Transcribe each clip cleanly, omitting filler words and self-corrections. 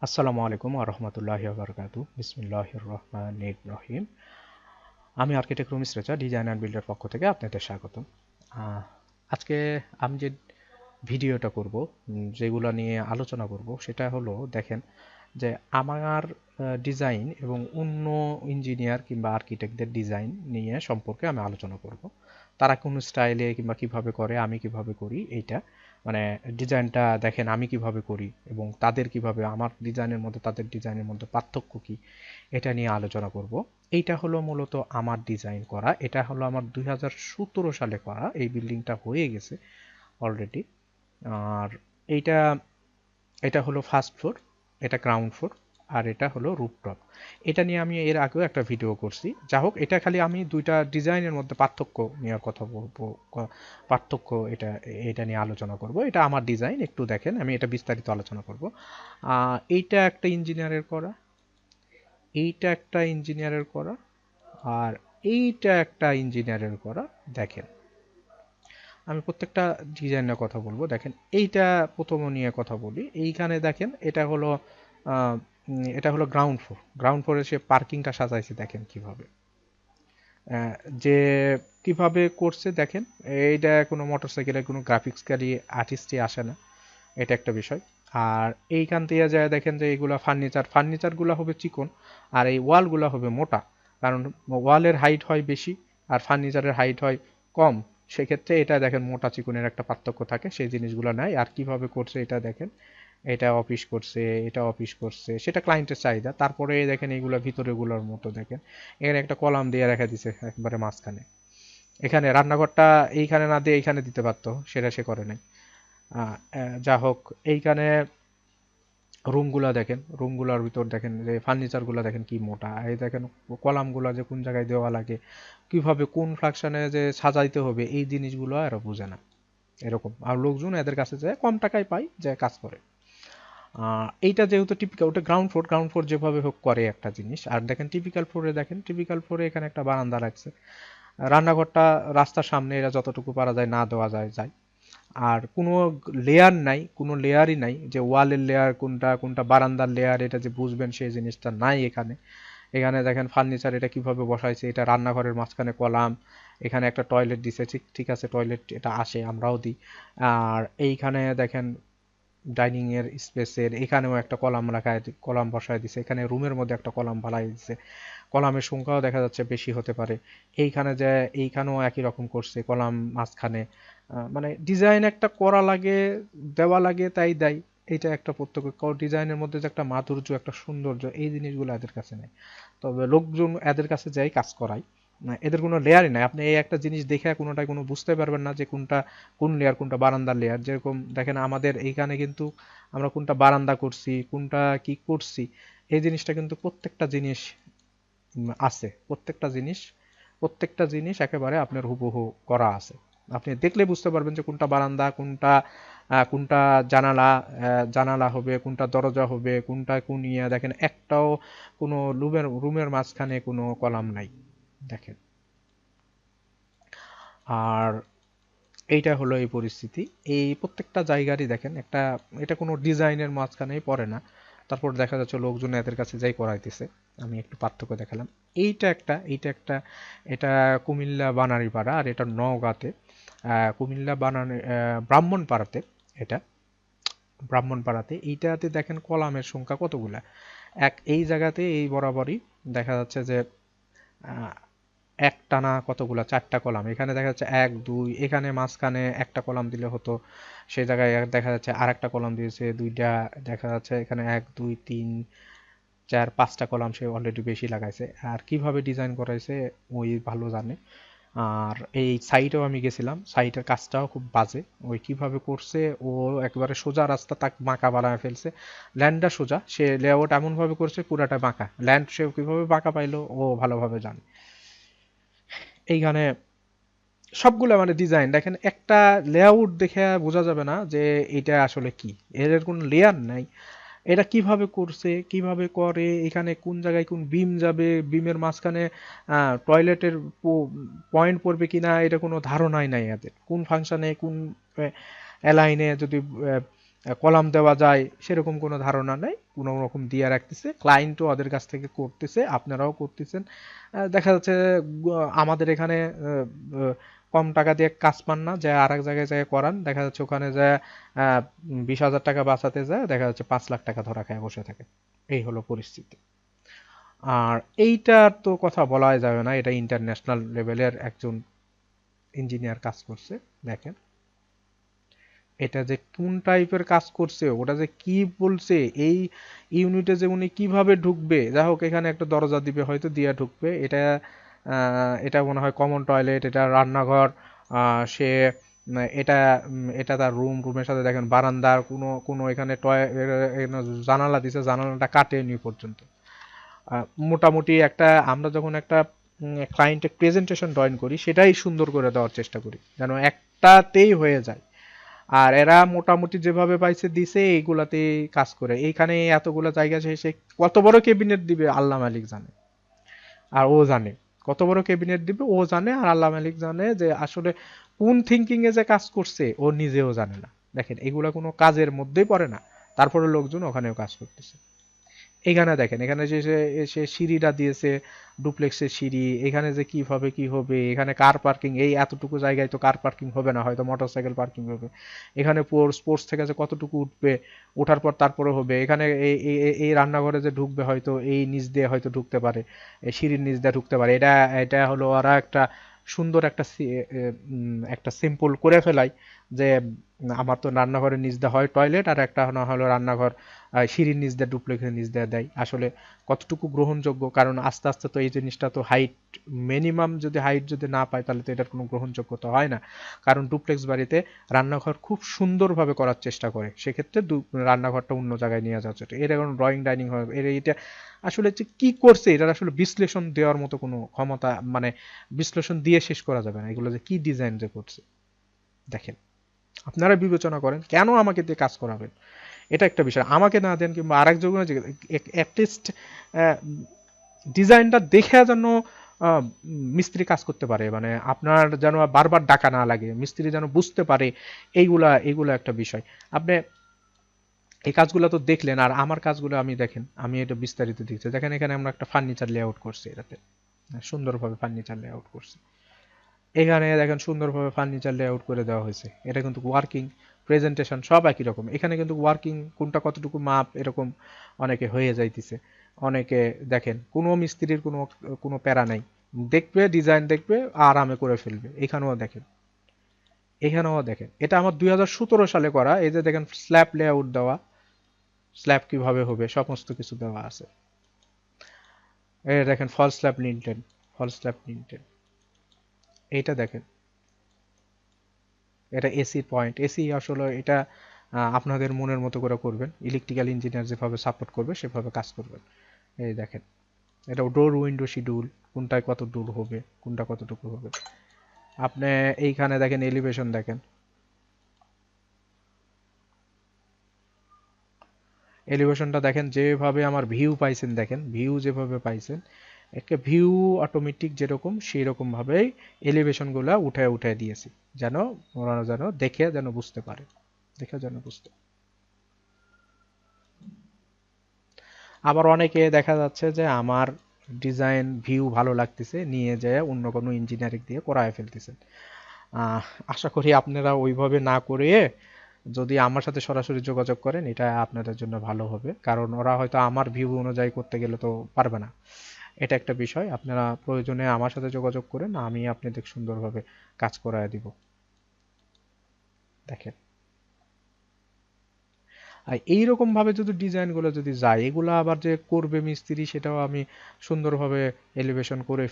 আসসালামু আলাইকুম ওয়া রাহমাতুল্লাহি ওয়া বারাকাতুহু। বিসমিল্লাহির রহমানির রহিম। আমি architect Rumis Reza, design and builder পক্ষ থেকে আপনাদের স্বাগতম। আহ, আজকে আমি যে ভিডিওটা করব, যেগুলো নিয়ে আলোচনা করব, সেটা হলো দেখেন যে আমার ডিজাইন এবং অন্য ইঞ্জিনিয়ার কিংবা আর্কিটেক্টদের ডিজাইন নিয়ে সম্পর্কে আমি আলোচনা করব। তারা কোন স্টাইলে কিংবা কিভাবে করে, আমি কিভাবে করি, এইটা মানে ডিজাইনটা দেখেন আমি কিভাবে করি এবং তাদের কিভাবে, আমার ডিজাইনের মধ্যে তাদের ডিজাইনের মধ্যে পার্থক্য কি, এটা নিয়ে আলোচনা করব। এইটা হলো মূলত আমার ডিজাইন করা, এটা হলো আমার 2017 সালে করা, এই বিল্ডিংটা হয়ে গেছে অলরেডি। আর এইটা এটা হলো ফার্স্ট ফ্লোর, এটা গ্রাউন্ড ফ্লোর, আর এটা হলো রুফটপ। এটা নিয়ে আমি এর আগেও একটা ভিডিও করছি। যা হোক, এটা খালি আমি দুইটা ডিজাইনের মধ্যে পার্থক্য নিয়ে কথা বলবো। পার্থক্য এটা এটা নিয়ে আলোচনা করব। এটা আমার ডিজাইন, একটু দেখেন, আমি এটা বিস্তারিত আলোচনা করব। এইটা একটা ইঞ্জিনিয়ারের করা, এইটা একটা ইঞ্জিনিয়ারের করা, আর এইটা একটা ইঞ্জিনিয়ারের করা। দেখেন, আমি প্রত্যেকটা ডিজাইনের কথা বলবো। দেখেন, এইটা প্রথম নিয়ে কথা বলি। এইখানে দেখেন, এটা হলো গ্রাউন্ড ফ্লোর। গ্রাউন্ড ফ্লোরে সে পার্কিংটা সাজাইছে, দেখেন কিভাবে। আহ, যে কিভাবে করছে দেখেন, এইটা কোনো মোটরসাইকেলের কোনো গ্রাফিক্সকারী আর্টিস্টই আসে না, এটা একটা বিষয়। আর এইখান থেকে যায় দেখেন যে এইগুলা ফার্নিচারগুলো হবে চিকন, আর এই ওয়ালগুলো হবে মোটা। কারণ ওয়ালের হাইট হয় বেশি আর ফার্নিচারের হাইট হয় কম। সেক্ষেত্রে এটা দেখেন মোটা চিকনের একটা পার্থক্য থাকে, সেই জিনিসগুলো নাই। আর কিভাবে করছে এটা দেখেন, এটা অফিস করছে, এটা অফিস করছে, সেটা ক্লায়েন্টের চাহিদা। তারপরে দেখেন এইগুলো ভিতরেগুলোর মতো দেখেন, এখানে একটা কলাম দিয়ে রেখে দিছে একবারে মাঝখানে। এখানে রান্নাঘরটা এইখানে না দিয়ে এইখানে দিতে পারতো, সেটা সে করে নাই। যা হোক, এইখানে রুমগুলা দেখেন, রুমগুলোর ভিতর দেখেন যে ফার্নিচারগুলো দেখেন কি মোটা। এই দেখেন কলামগুলো যে কোন জায়গায় দেওয়া লাগে, কিভাবে কোন ফ্রাকশনে যে সাজাইতে হবে, এই জিনিসগুলো এরা বোঝে না এরকম। আর লোকজন এদের কাছে যায়, কম টাকায় পায়, যে কাজ করে। এইটা যেহেতু টিপিক্যাল, ওটা গ্রাউন্ড ফ্লোর, গ্রাউন্ড ফ্লোর যেভাবে হোক করে একটা জিনিস। আর দেখেন টিপিক্যাল ফ্লোরে, দেখেন টিপিক্যাল ফ্লোরে এখানে একটা বারান্দা রাখছে। রান্নাঘরটা রাস্তার সামনে, এরা যতটুকু পারা যায় না দেওয়া যায় যায়। আর কোনো লেয়ার নাই, কোনো লেয়ারই নাই যে ওয়ালের লেয়ার কোনটা কোনটা বারান্দার লেয়ার, এটা যে বুঝবেন সেই জিনিসটা নাই এখানে। এখানে দেখেন ফার্নিচার এটা কিভাবে বসাইছে, এটা রান্নাঘরের মাঝখানে কলাম, এখানে একটা টয়লেট দিছে, ঠিক ঠিক আছে, টয়লেট এটা আসে, আমরাও দিই। আর এইখানে দেখেন ডাইনিং এর স্পেসের এখানেও একটা কলাম রাখায়, কলাম বসায় দিছে। এখানে রুমের মধ্যে একটা কলাম বানাই দিছে, কলামের সংখ্যাও দেখা যাচ্ছে বেশি হতে পারে। এইখানে যে এইখানেও একই রকম করছে, কলাম মাঝখানে। মানে ডিজাইন একটা করা লাগে, দেওয়া লাগে, তাই দেয়। এইটা একটা প্রত্যক্ষ ডিজাইনের মধ্যে যে একটা মাধুর্য, একটা সৌন্দর্য, এই জিনিসগুলো এদের কাছে নেই। তবে লোকজন এদের কাছে যাই কাজ করায়, এদের কোনো লেয়ারই নাই। আপনি এই একটা জিনিস দেখে কোনোটাই কোনো বুঝতে পারবেন না যে কোনটা কোন লেয়ার, কোনটা বারান্দার লেয়ার। যেরকম দেখেন আমাদের এইখানে কিন্তু আমরা কোনটা বারান্দা করছি, কোনটা কি করছি, এই জিনিসটা কিন্তু প্রত্যেকটা জিনিস আছে। প্রত্যেকটা জিনিস একেবারে আপনার হুবহু করা আছে। আপনি দেখলে বুঝতে পারবেন যে কোনটা বারান্দা, কোনটা জানালা, জানালা হবে, কোনটা দরজা হবে, কোনটা কোন ইয়া। দেখেন একটাও কোনো রুমের মাঝখানে কোনো কলাম নাই, দেখেন। আর এইটা হলো এই পরিস্থিতি। এই প্রত্যেকটা জায়গারই দেখেন একটা, এটা কোনো ডিজাইনের মাঝখানেই পড়ে না। তারপর দেখা যাচ্ছে লোকজন এদের কাছে যাই করাইতেছে। আমি একটু পার্থক্য দেখালাম। এইটা একটা এটা কুমিল্লা বানারীপাড়া, আর এটা নওগাঁতে। কুমিল্লা ব্রাহ্মণপাড়াতে। এটা ব্রাহ্মণপাড়াতে, এইটাতে দেখেন কলামের সংখ্যা কতগুলা। এই জায়গাতে এই বরাবরই দেখা যাচ্ছে যে আহ, একটানা কতগুলা, 4টা কলাম। এখানে দেখা যাচ্ছে 1 2, এখানে মাঝখানে একটা কলাম দিলে হতো, সেই জায়গায় দেখা যাচ্ছে আর একটা কলাম দিয়েছে, দুইটা। দেখা যাচ্ছে এখানে 1 2 3 4 5টা কলাম সে অলরেডি বেশি লাগাইছে। আর কিভাবে ডিজাইন করাইছে ওই ভালো জানে। আর এই সাইটেও আমি গেছিলাম, সাইটের কাজটাও খুব বাজে। ওই কিভাবে করছে, ও একেবারে সোজা রাস্তা তাক বাঁকা বানায় ফেলছে। ল্যান্ডটা সোজা, সে লেআউট এমন ভাবে করছে পুরাটা বাঁকা। ল্যান্ড সে কিভাবে বাঁকা পাইলো ও ভালোভাবে জানে। এইখানে সবগুলা মানে ডিজাইন দেখেন, একটা লেআউট দেখে বোঝা যাবে না যে এটা আসলে কি। এর কোনো লেয়ার নাই। এটা কিভাবে করছে, কিভাবে করে, এখানে কোন জায়গায় কোন বিম যাবে, বিমের মাঝখানে টয়লেটের পয়েন্ট পড়বে কিনা, এটা কোনো ধারণাই নাই এদের। কোন ফাংশনে কোন অ্যালাইনে যদি কলাম দেওয়া যায় সেরকম কোনো ধারণা নেই, কোনো রকম দিয়ে রাখতেছে, ক্লায়েন্টও ওদের কাছ থেকে করতেছে, আপনারাও করতেছেন। দেখা যাচ্ছে আমাদের এখানে কম টাকা দিয়ে কাজ পান না, যে আর এক জায়গায় যায় করান, দেখা যাচ্ছে ওখানে যায় 20,000 টাকা বাঁচাতে যায় দেখা যাচ্ছে 5 লাখ টাকা ধরা খায় বসে থাকে। এই হলো পরিস্থিতি। আর এইটার তো কথা বলাই যাবে না, এটা ইন্টারন্যাশনাল লেভেলের একজন ইঞ্জিনিয়ার কাজ করছে। দেখেন এটা যে কোন টাইপের কাজ করছে, ওটা যে কি বলছে, এই ইউনিটে যে উনি কিভাবে ঢুকবে, যাই হোক এখানে একটা দরজা দিবে হয়তো দিয়া ঢুকবে, এটা এটা মনে হয় কমন টয়লেট, এটা রান্নাঘর, সে এটা এটা তার রুমের সাথে দেখেন বারান্দার কোনো কোনো এখানে জানালা দিছে, জানালাটা কাটেনি পর্যন্ত। মোটামুটি একটা আমরা যখন একটা ক্লায়েন্টের প্রেজেন্টেশন ড্রয়িং করি সেটাই সুন্দর করে দেওয়ার চেষ্টা করি যেন একটাতেই হয়ে যায়। আর এরা মোটামুটি যেভাবে পাইছে দিছে এইগুলাতেই কাজ করে। এইখানে এতগুলা জায়গা সে কত বড় ক্যাবিনেট দিবে আল্লাহ মালিক জানে। আর ও জানে কত বড় ক্যাবিনেট দিবে, ও জানে, আর আল্লাহ মালিক জানে যে আসলে কোন থিঙ্কিং এ যে কাজ করছে ও নিজেও জানে না। দেখেন এগুলা কোনো কাজের মধ্যেই পড়ে না, তারপরে লোকজন ওখানেও কাজ করতেছে। এখানে দেখেন, এখানে যে সে সিঁড়িটা দিয়েছে, ডুপ্লেক্সের সিঁড়ি, এখানে যে কিভাবে কি হবে, এখানে কার পার্কিং, এই এতটুকু জায়গায় তো কার পার্কিং হবে না, হয়তো মোটরসাইকেল পার্কিং হবে। এখানে স্পোর্টস থেকে যে কতটুকু উঠবে, ওঠার পর তারপরে হবে। এখানে এই রান্নাঘরে যে ঢুকবে হয়তো এই নিচ দিয়ে হয়তো ঢুকতে পারে, এই সিঁড়ির নিচ দিয়ে ঢুকতে পারে। এটা এটা হলো ওরা একটা সুন্দর একটা একটা সিম্পল করে ফেলাই যে আমার তো রান্নাঘরের নিচ দিয়ে হয় টয়লেট, আর একটা না হলো রান্নাঘর সিঁড়ির নিচ দিয়ে ডুপ্লেক্সের নিচ দিয়ে দেয়। আসলে কতটুকু গ্রহণযোগ্য, কারণ আস্তে আস্তে তো এই জিনিসটা তো হাইট মিনিমাম যদি হাইট যদি না পায় তাহলে তো এটার কোনো গ্রহণযোগ্যতা হয় না। কারণ ডুপ্লেক্স বাড়িতে রান্নাঘর খুব সুন্দরভাবে করার চেষ্টা করে, সেক্ষেত্রে রান্নাঘরটা অন্য জায়গায় নিয়ে যাওয়া হচ্ছে, এর এখন ড্রয়িং ডাইনিং হবে, এর এটা আসলে যে কি করছে এটার আসলে বিশ্লেষণ দেওয়ার মতো কোনো ক্ষমতা, মানে বিশ্লেষণ দিয়ে শেষ করা যাবে না এগুলো যে কি ডিজাইন যে করছে। দেখেন আপনারা বিবেচনা করেন কেন আমাকে দিয়ে কাজ করাবেন, এটা একটা বিষয়। আমাকে না দেন কিংবা আরেকজন অ্যাটলিস্ট ডিজাইনটা দেখে যেন মিস্ত্রি কাজ করতে পারে, মানে আপনার যেন বারবার ডাকা না লাগে, মিস্ত্রি যেন বুঝতে পারে। এইগুলা এইগুলা একটা বিষয়। আপনি এই কাজগুলো তো দেখলেন, আর আমার কাজগুলো আমি দেখেন, আমি এটা বিস্তারিত দেখছি। দেখেন এখানে আমরা একটা ফার্নিচার লেআউট করছি, এটাতে সুন্দরভাবে ফার্নিচার লেআউট করছি। এখানে দেখেন সুন্দরভাবে ফার্নিচার লেআউট করে দেওয়া হয়েছে, এটা কিন্তু ওয়ার্কিং, প্রেজেন্টেশন সব একই রকম। এখানে কিন্তু ওয়ার্কিং কোনটা কতটুকু মাপ এরকম অনেকে হয়ে যাইতেছে। অনেকে দেখেন কোনো মিস্ত্রির কোনো কোনো প্যারা নাই, দেখবে ডিজাইন দেখবে আরামে করে ফেলবে। এখানেও দেখেন, এখানেও দেখেন, এটা আমার 2017 সালে করা। এই যে দেখেন স্ল্যাব লেআউট দেওয়া, স্ল্যাব কিভাবে হবে সমস্ত কিছু দেওয়া আছে। এই দেখেন ফল স্ল্যাব লিন্টেন, ফল স্ল্যাব লিন্টেন। এইটা দেখেন, এটা এসি পয়েন্ট, এসি আসলে এটা আপনাদের মনের মতো করে করবেন, ইলেকট্রিক্যাল ইঞ্জিনিয়ার যেভাবে সাপোর্ট করবে সেভাবে কাজ করবেন। এই দেখেন এটা ডোর উইন্ডো শিডিউল, কোনটায় কত দূর হবে, কোনটা কতটুকু হবে। আপনি এইখানে দেখেন এলিভেশন, দেখেন এলিভেশনটা দেখেন, যেভাবে আমার ভিউ পাইছেন, দেখেন ভিউ যেভাবে পাইছেন, একটা ভিউ অটোমেটিক যেরকম সেই রকম ভাবেই এলিভেশন গুলা উঠায় উঠায় দিয়েছি, যেন ওরা যেন দেখে যেন বুঝতে পারে, দেখে যেন বুঝতে। আবার অনেকে দেখা যাচ্ছে যে আমার ডিজাইন ভিউ ভালো লাগতেছে নিয়ে যায় অন্য কোনো ইঞ্জিনিয়ারিং দিয়ে করায় ফেলতেছেন। আহ, আশা করি আপনারা ওইভাবে না করে যদি আমার সাথে সরাসরি যোগাযোগ করেন এটা আপনাদের জন্য ভালো হবে, কারণ ওরা হয়তো আমার ভিউ অনুযায়ী করতে গেলে তো পারবে না। এটা একটা বিষয়, আপনারা প্রয়োজনে আমার সাথে যোগাযোগ করেন, আমি আপনাদের সুন্দরভাবে কাজ করায় দিব। দেখেন আর এইরকম ভাবে যদি ডিজাইন গুলো যদি যায়, এগুলো আবার যে করবে মিস্ত্রি সেটাও আমি সুন্দরভাবে এলিভেশন করে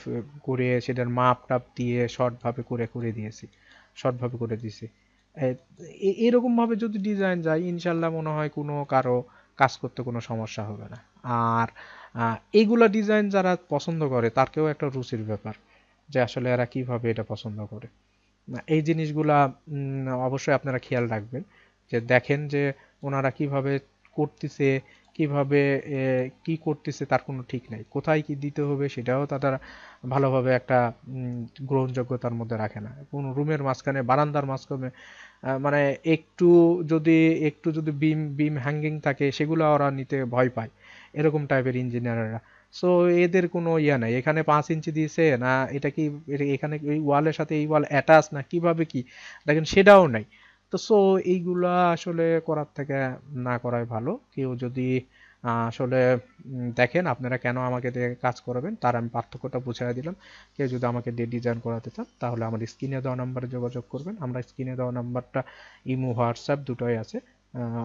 করে সেটার মাপ টাপ দিয়ে শর্ট ভাবে করে করে দিয়েছি, শর্ট ভাবে করে দিয়েছি। এরকম ভাবে যদি ডিজাইন যায় ইনশাল্লাহ মনে হয় কোনো কারো কাজ করতে কোনো সমস্যা হবে না। আর এইগুলা ডিজাইন যারা পছন্দ করে তারকেও একটা রুচির ব্যাপার, যে আসলে এরা কিভাবে এটা পছন্দ করে। না, এই জিনিসগুলা অবশ্যই আপনারা খেয়াল রাখবেন, যে দেখেন যে ওনারা কিভাবে করতেছে, কিভাবে কি করতেছে তার কোনো ঠিক নাই, কোথায় কি দিতে হবে সেটাও তারা ভালোভাবে একটা গ্রহণযোগ্যতার মধ্যে রাখে না। কোন রুমের মাঝখানে বারান্দার মাঝখানে মানে একটু যদি বিম বিম হ্যাঙ্গিং থাকে সেগুলো ওরা নিতে ভয় পায়, এরকম টাইপের ইঞ্জিনিয়াররা। সো এদের কোনো ইয়া নাই, এখানে 5 ইঞ্চি দিয়েছে না, এটা কি এখানে এই ওয়ালের সাথে এই ওয়াল অ্যাটাচ না কিভাবে কি দেখেন সেটাও নাই। তো সো এইগুলা আসলে করার থেকে না করাই ভালো। কেউ যদি আসলে দেখেন আপনারা কেন আমাকে দিয়ে কাজ করাবেন তার আমি পার্থক্যটা বুঝিয়ে দিলাম। কেউ যদি আমাকে দিয়ে ডিজাইন করাতে চান তাহলে আমার স্ক্রিনে দেওয়া নাম্বারে যোগাযোগ করবেন। আমরা স্ক্রিনে দেওয়া নাম্বারটা ইমো হোয়াটসঅ্যাপ দুটোই আছে,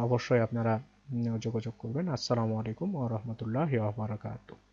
অবশ্যই আপনারা যোগাযোগ করবেন। আসসালামু আলাইকুম ওয়া রাহমাতুল্লাহি ওয়া বারাকাতুহু।